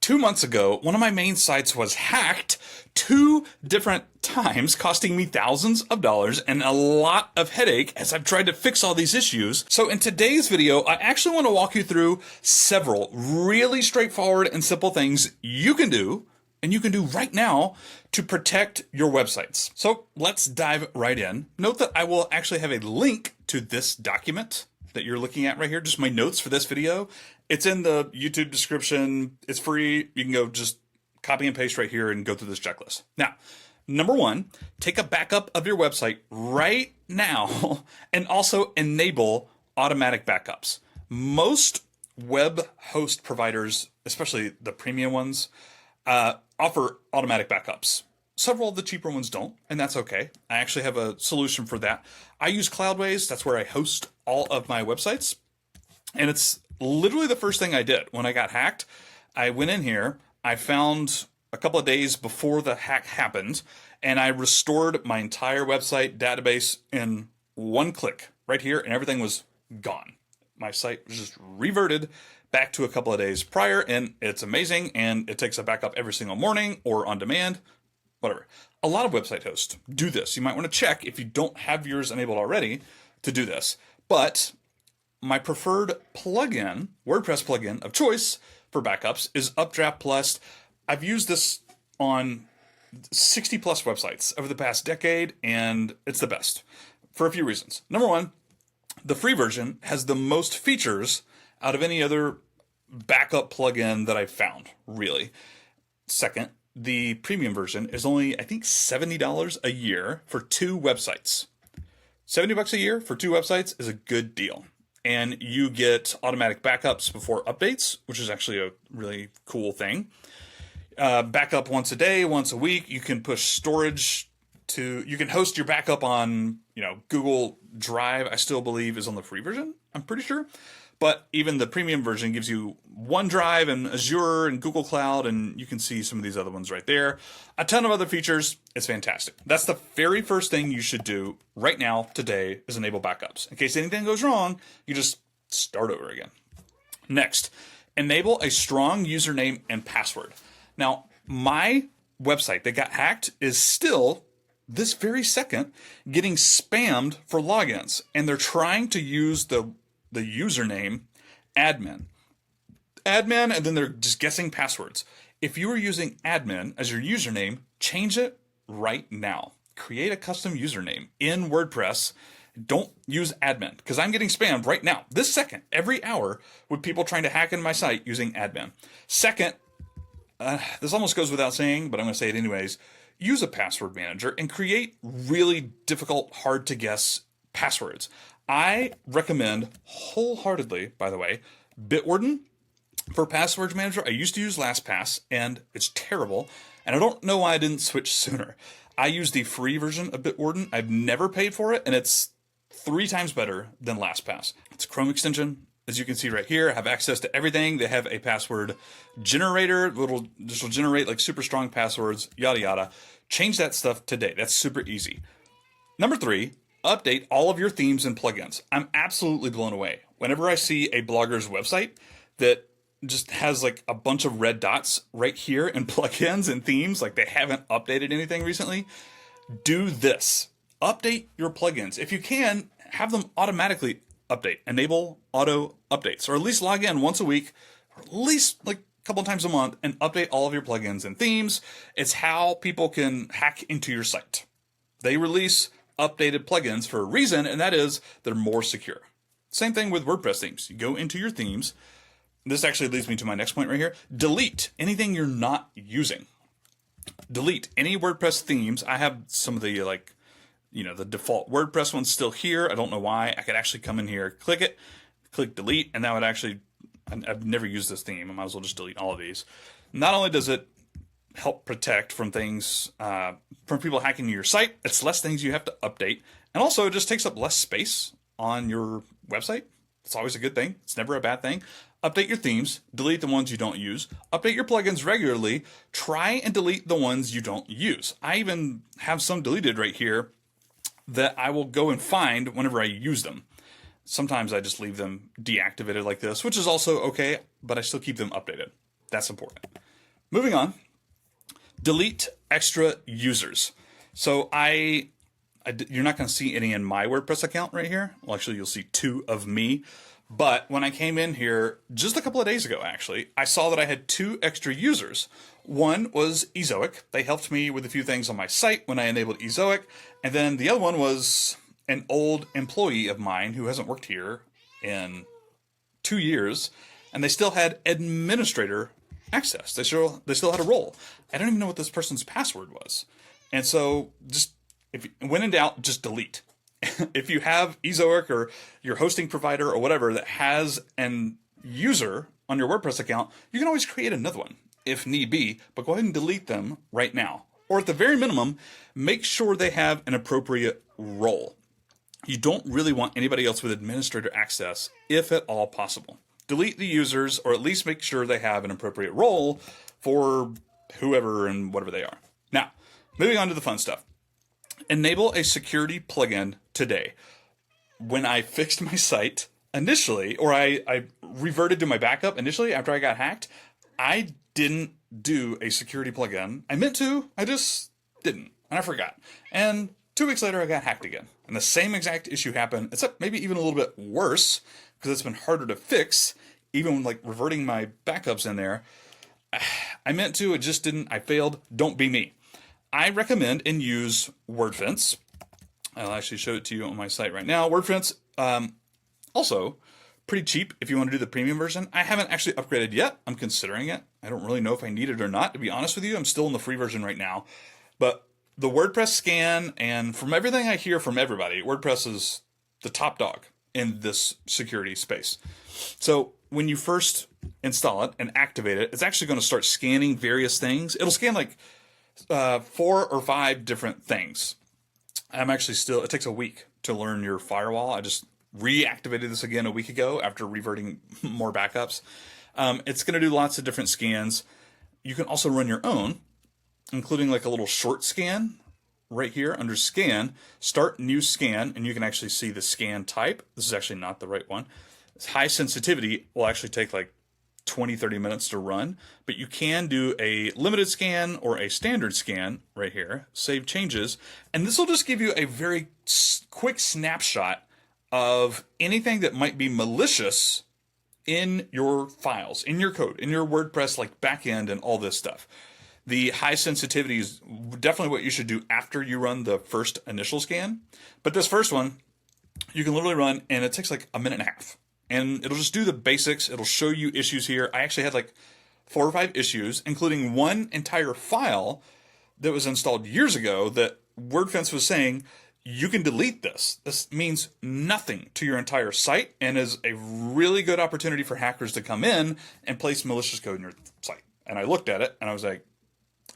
2 months ago, one of my main sites was hacked 2 different times, costing me thousands of dollars and a lot of headache as I've tried to fix all these issues. So in today's video, I actually want to walk you through several really straightforward and simple things you can do and you can do right now to protect your websites. So let's dive right in. Note that I will actually have a link to this document that you're looking at right here, just my notes for this video. It's in the YouTube description. It's free. You can go just copy and paste right here and go through this checklist. Now, number one, take a backup of your website right now and also enable automatic backups. Most web host providers, especially the premium ones, offer automatic backups. Several of the cheaper ones don't, and that's okay. I actually have a solution for that. I use Cloudways. That's where I host all of my websites. And it's literally the first thing I did when I got hacked. I went in here, I found a couple of days before the hack happened, and I restored my entire website database in one click right here, and everything was gone. My site was just reverted back to a couple of days prior, and it's amazing, and it takes a backup every single morning or on demand. Whatever. A lot of website hosts do this. You might want to check if you don't have yours enabled already to do this. But my preferred plugin, WordPress plugin of choice for backups is Updraft Plus. I've used this on 60 plus websites over the past decade, and it's the best for a few reasons. Number one, the free version has the most features out of any other backup plugin that I've found, really. Second, the premium version is only, I think, $70 a year for 2 websites. $70 a year for 2 websites is a good deal. And you get automatic backups before updates, which is actually a really cool thing. Backup once a day, once a week. You can push storage to, you can host your backup on, Google Drive, I still believe is on the free version, I'm pretty sure. But even the premium version gives you OneDrive and Azure and Google Cloud, and you can see some of these other ones right there. A ton of other features. It's fantastic. That's the very first thing you should do right now, today, is enable backups. In case anything goes wrong, you just start over again. Next, enable a strong username and password. Now, my website that got hacked is still, this very second, getting spammed for logins, and they're trying to use the username admin, and then they're just guessing passwords. If you are using admin as your username, change it right now. Create a custom username in WordPress. Don't use admin, because I'm getting spammed right now, this second, every hour, with people trying to hack in my site using admin. Second, this almost goes without saying, but I'm going to say it anyways. Use a password manager and create really difficult, hard to guess passwords. I recommend wholeheartedly, by the way, Bitwarden for password manager. I used to use LastPass, and it's terrible. And I don't know why I didn't switch sooner. I use the free version of Bitwarden. I've never paid for it, and it's 3 times better than LastPass. It's a Chrome extension. As you can see right here, I have access to everything. They have a password generator. This will generate like super strong passwords, yada, yada. Change that stuff today. That's super easy. Number 3, update all of your themes and plugins. I'm absolutely blown away. Whenever I see a blogger's website that just has like a bunch of red dots right here in plugins and themes, like they haven't updated anything recently, do this. Update your plugins. If you can, have them automatically update. Enable auto updates, or at least log in once a week, or at least like a couple times a month, and update all of your plugins and themes. It's how people can hack into your site. They release updated plugins for a reason, and that is they're more secure. Same thing with WordPress themes. You go into your themes. This actually leads me to my next point right here. Delete anything you're not using. Delete any WordPress themes. I have some of the the default WordPress one's still here. I don't know why. I could actually come in here, click it, click delete, and that would actually, I've never used this theme. I might as well just delete all of these. Not only does it help protect from things, from people hacking your site, it's less things you have to update. And also it just takes up less space on your website. It's always a good thing. It's never a bad thing. Update your themes, delete the ones you don't use, update your plugins regularly, try and delete the ones you don't use. I even have some deleted right here that I will go and find whenever I use them. Sometimes I just leave them deactivated like this, which is also okay, but I still keep them updated. That's important. Moving on, delete extra users. So you're not going to see any in my WordPress account right here. Well, actually, you'll see 2 of me. But when I came in here just a couple of days ago, actually, I saw that I had 2 extra users. One was Ezoic. They helped me with a few things on my site when I enabled Ezoic. And then the other one was an old employee of mine who hasn't worked here in 2 years. And they still had administrator access. They still had a role. I don't even know what this person's password was. And so when in doubt, just delete. If you have Ezoic or your hosting provider or whatever that has an user on your WordPress account, you can always create another one if need be, but go ahead and delete them right now. Or at the very minimum, make sure they have an appropriate role. You don't really want anybody else with administrator access, if at all possible. Delete the users, or at least make sure they have an appropriate role for whoever and whatever they are. Now, moving on to the fun stuff. Enable a security plugin today. When I fixed my site initially, or I reverted to my backup initially after I got hacked, I didn't do a security plugin. I meant to, I just didn't, and I forgot. And 2 weeks later, I got hacked again. And the same exact issue happened, except maybe even a little bit worse, because it's been harder to fix, even when like reverting my backups in there. I meant to, it just didn't, I failed. Don't be me. I recommend and use Wordfence. I'll actually show it to you on my site right now. Wordfence, also pretty cheap if you want to do the premium version. I haven't actually upgraded yet. I'm considering it. I don't really know if I need it or not, to be honest with you. I'm still in the free version right now. But the WordPress scan, and from everything I hear from everybody, WordPress is the top dog in this security space. So when you first install it and activate it, it's actually going to start scanning various things. It'll scan like 4 or 5 different things. It takes a week to learn your firewall. I just reactivated this again a week ago after reverting more backups. It's going to do lots of different scans. You can also run your own, including like a little short scan right here under scan, start new scan, and you can actually see the scan type. This is actually not the right one. High sensitivity will actually take like 20-30 minutes to run, but you can do a limited scan or a standard scan right here, save changes, and this will just give you a very quick snapshot of anything that might be malicious in your files, in your code, in your WordPress like backend and all this stuff. The high sensitivity is definitely what you should do after you run the first initial scan, but this first one you can literally run and it takes like a minute and a half. And it'll just do the basics. It'll show you issues here. I actually had like 4 or 5 issues, including one entire file that was installed years ago that Wordfence was saying, you can delete this. This means nothing to your entire site and is a really good opportunity for hackers to come in and place malicious code in your site. And I looked at it and I was like,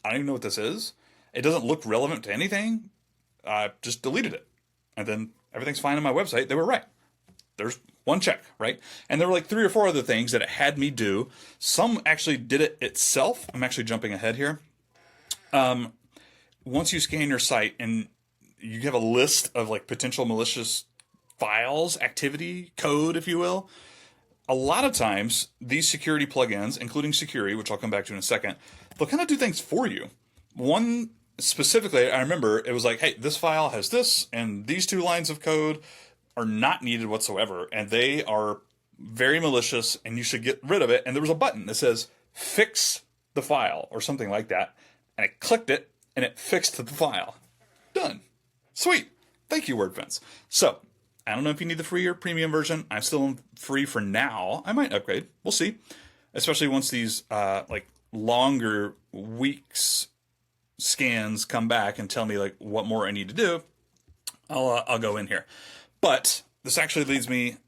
I don't even know what this is. It doesn't look relevant to anything. I just deleted it. And then everything's fine on my website. They were right. There's one check, right? And there were like 3 or 4 other things that it had me do. Some actually did it itself. I'm actually jumping ahead here. Once you scan your site and you have a list of like potential malicious files, activity, code, if you will, a lot of times these security plugins, including Security, which I'll come back to in a second, they'll kind of do things for you. One specifically, I remember it was like, hey, this file has this and these 2 lines of code are not needed whatsoever, and they are very malicious, and you should get rid of it. And there was a button that says, fix the file, or something like that. And I clicked it, and it fixed the file. Done. Sweet. Thank you, Wordfence. So, I don't know if you need the free or premium version. I'm still free for now. I might upgrade. We'll see. Especially once these, like, longer weeks scans come back and tell me, like, what more I need to do. I'll go in here. But this actually leads me,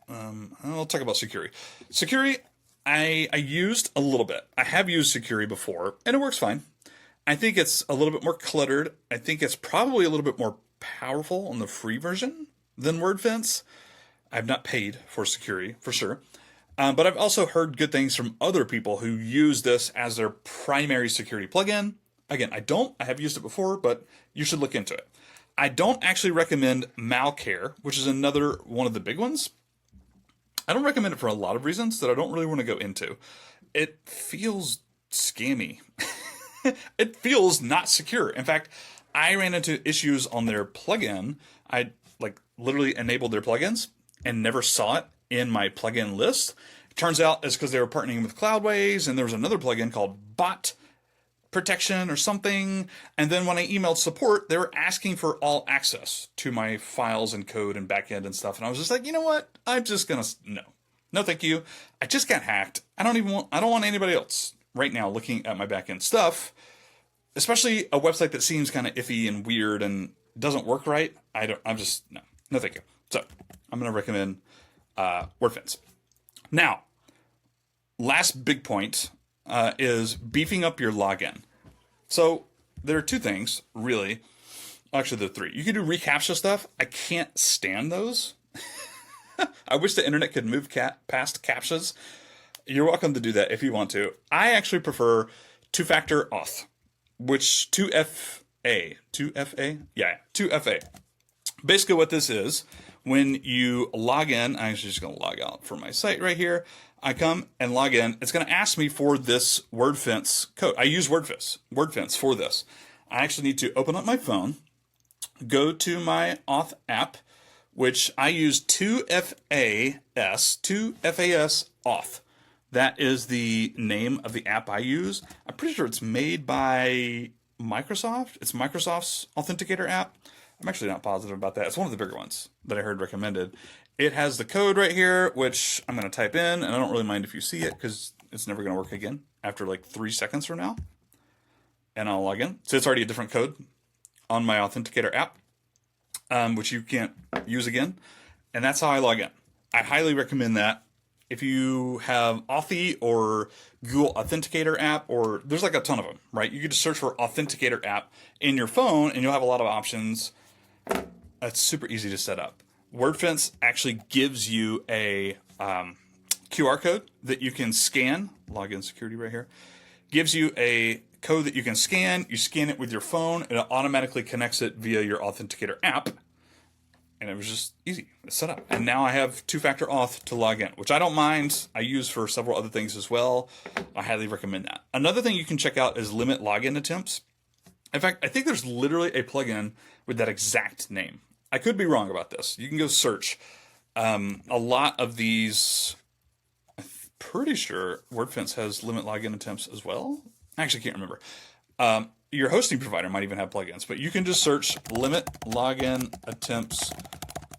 I'll talk about Security. Security, I used a little bit. I have used Security before, and it works fine. I think it's a little bit more cluttered. I think it's probably a little bit more powerful on the free version than Wordfence. I've not paid for Security, for sure. But I've also heard good things from other people who use this as their primary security plugin. Again, I have used it before, but you should look into it. I don't actually recommend Malcare, which is another one of the big ones. I don't recommend it for a lot of reasons that I don't really want to go into. It feels scammy. It feels not secure. In fact, I ran into issues on their plugin. I like literally enabled their plugins and never saw it in my plugin list. It turns out it's because they were partnering with Cloudways, and there was another plugin called Bot Protection or something. And then when I emailed support, they were asking for all access to my files and code and backend and stuff. And I was just like, you know what? I'm just gonna no, thank you. I just got hacked. I don't want anybody else right now looking at my backend stuff, especially a website that seems kind of iffy and weird and doesn't work right. I'm just no, thank you. So I'm gonna recommend Wordfence. Now, last big point is beefing up your login. So there are two things, really. Actually, there are three. You can do reCAPTCHA stuff. I can't stand those. I wish the internet could move past CAPTCHAs. You're welcome to do that if you want to. I actually prefer two-factor auth, which 2FA. Basically what this is, when you log in, I'm actually just going to log out from my site right here. I come and log in. It's going to ask me for this Wordfence code. I use Wordfence for this. I actually need to open up my phone, go to my auth app, which I use 2FAS auth. That is the name of the app I use. I'm pretty sure it's made by Microsoft. It's Microsoft's authenticator app. I'm actually not positive about that. It's one of the bigger ones that I heard recommended. It has the code right here, which I'm going to type in, and I don't really mind if you see it because it's never going to work again after like 3 seconds from now. And I'll log in. So it's already a different code on my authenticator app, which you can't use again. And that's how I log in. I highly recommend that. If you have Authy or Google Authenticator app, or there's like a ton of them, right? You can just search for Authenticator app in your phone and you'll have a lot of options. It's super easy to set up. Wordfence actually gives you a QR code that you can scan. Login security right here. Gives you a code that you can scan. You scan it with your phone and it automatically connects it via your Authenticator app. And it was just easy to set up. And now I have two-factor auth to log in, which I don't mind. I use for several other things as well. I highly recommend that. Another thing you can check out is limit login attempts. In fact, I think there's literally a plugin with that exact name. I could be wrong about this. You can go search. A lot of these, I'm pretty sure Wordfence has limit login attempts as well. I actually can't remember. Your hosting provider might even have plugins, but you can just search limit login attempts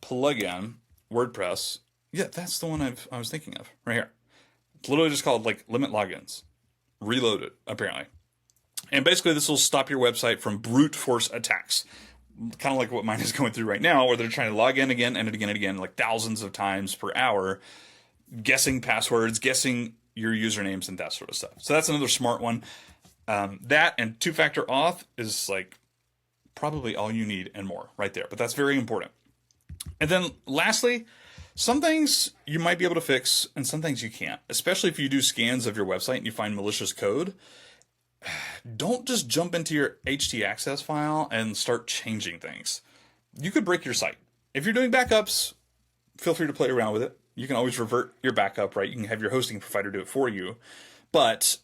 plugin WordPress. Yeah, that's the one I was thinking of right here. It's literally just called like limit logins. Reloaded, apparently. And basically this will stop your website from brute force attacks. Kind of like what mine is going through right now, where they're trying to log in again and again and again, like thousands of times per hour, guessing passwords, guessing your usernames and that sort of stuff. So that's another smart one. That and two-factor auth is like probably all you need and more right there, but that's very important. And then lastly, some things you might be able to fix and some things you can't, especially if you do scans of your website and you find malicious code. Don't just jump into your htaccess file and start changing things. You could break your site. If you're doing backups, feel free to play around with it. You can always revert your backup, right? You can have your hosting provider do it for you. But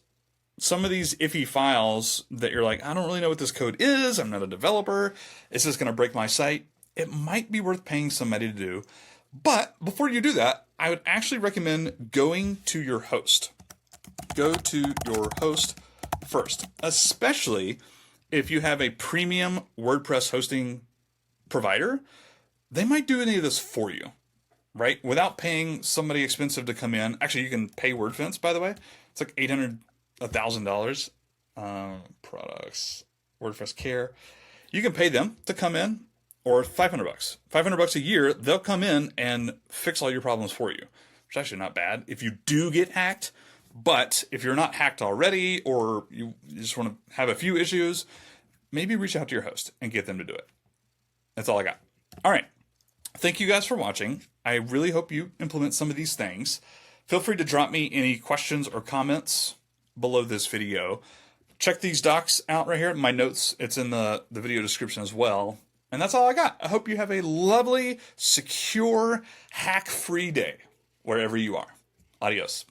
some of these iffy files that you're like, I don't really know what this code is. I'm not a developer. Is this going to break my site? It might be worth paying somebody to do. But before you do that, I would actually recommend going to your host. Go to your host first, especially if you have a premium WordPress hosting provider. They might do any of this for you, right? Without paying somebody expensive to come in. Actually, you can pay Wordfence, by the way. It's like $1,000 products, WordPress Care. You can pay them to come in, or $500. $500 a year, they'll come in and fix all your problems for you. Which is actually not bad if you do get hacked. But if you're not hacked already, or you just want to have a few issues, maybe reach out to your host and get them to do it. That's all I got. All right. Thank you guys for watching. I really hope you implement some of these things. Feel free to drop me any questions or comments below this video. Check these docs out right here. My notes, it's in the video description as well. And that's all I got. I hope you have a lovely, secure, hack-free day wherever you are. Adios.